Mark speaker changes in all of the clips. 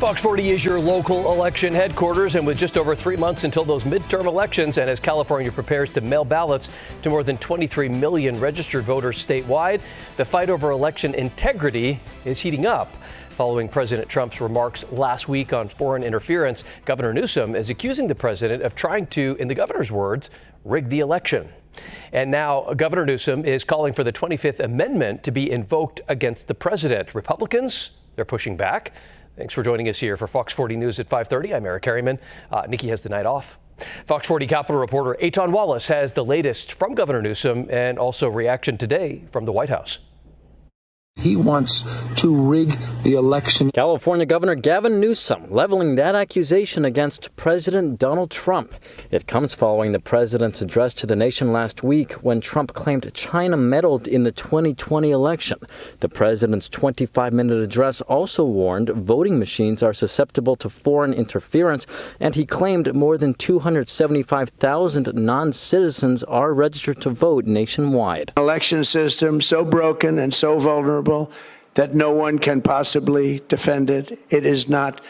Speaker 1: Fox 40 is your local election headquarters, and with just over 3 months until those midterm elections, and as California prepares to mail ballots to more than 23 million registered voters statewide, the fight over election integrity is heating up. Following President Trump's remarks last week on foreign interference, Governor Newsom is accusing the president of trying to, in the governor's words, rig the election. And now Governor Newsom is calling for the 25th Amendment to be invoked against the president. Republicans, they're pushing back. Thanks for joining us here for Fox 40 News at 5:30. I'm Eric Harriman. Nikki has the night off. Fox 40 Capitol reporter Eitan Wallace has the latest from Governor Newsom and also reaction today from the White House.
Speaker 2: He wants to rig the election.
Speaker 3: California Governor Gavin Newsom leveling that accusation against President Donald Trump. It comes following the president's address to the nation last week when Trump claimed China meddled in the 2020 election. The president's 25-minute address also warned voting machines are susceptible to foreign interference, and he claimed more than 275,000 non-citizens are registered to vote nationwide.
Speaker 4: Election system so broken and so vulnerable that no one can possibly defend it. It is not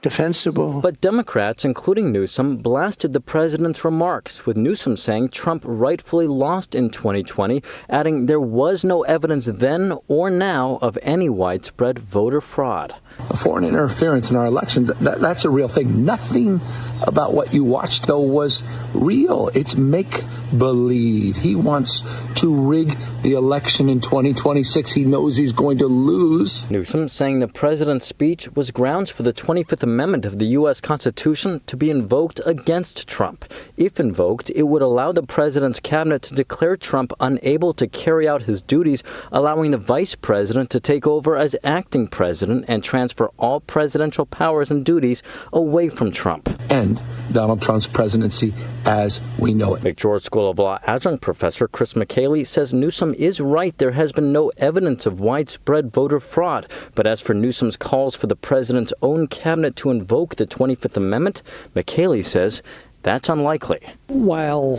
Speaker 4: defensible.
Speaker 3: But Democrats, including Newsom, blasted the president's remarks, with Newsom saying Trump rightfully lost in 2020, adding there was no evidence then or now of any widespread voter fraud.
Speaker 2: Foreign interference in our elections, that's a real thing. Nothing about what you watched, though, was real. It's make-believe. He wants to rig the election in 2026. He knows he's going to lose.
Speaker 3: Newsom saying the president's speech was grounds for the 25th Amendment of the U.S. Constitution to be invoked against Trump. If invoked, it would allow the president's cabinet to declare Trump unable to carry out his duties, allowing the vice president to take over as acting president and transfer all presidential powers and duties away from Trump.
Speaker 2: And Donald Trump's presidency as we know it.
Speaker 3: McGeorge School of Law adjunct professor Chris McKaylee says Newsom is right. There has been no evidence of widespread voter fraud. But as for Newsom's calls for the president's own cabinet to invoke the 25th Amendment, McKaylee says that's unlikely.
Speaker 5: While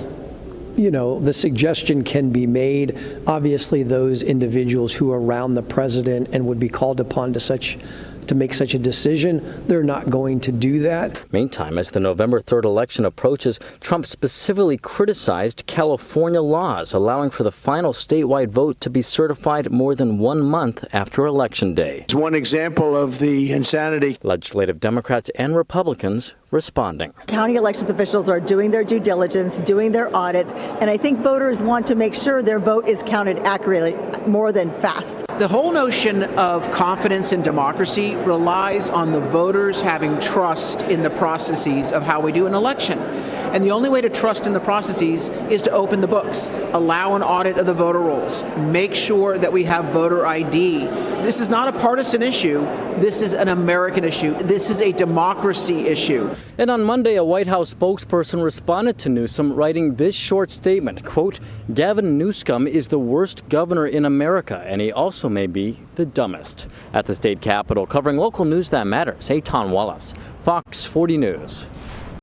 Speaker 5: the suggestion can be made, obviously those individuals who are around the president and would be called upon to make such a decision, they're not going to do that.
Speaker 3: Meantime, as the November 3rd election approaches, Trump specifically criticized California laws allowing for the final statewide vote to be certified more than 1 month after Election Day.
Speaker 4: It's one example of the insanity.
Speaker 3: Legislative Democrats and Republicans responding.
Speaker 6: County elections officials are doing their due diligence, doing their audits, and I think voters want to make sure their vote is counted accurately more than fast.
Speaker 7: The whole notion of confidence in democracy relies on the voters having trust in the processes of how we do an election. And the only way to trust in the processes is to open the books, allow an audit of the voter rolls, make sure that we have voter ID. This is not a partisan issue. This is an American issue. This is a democracy issue.
Speaker 3: And on Monday, a White House spokesperson responded to Newsom, writing this short statement, quote, Gavin Newsom is the worst governor in America, and he also may be the dumbest. At the state capitol, covering local news that matters, Eitan Wallace, Fox 40 News.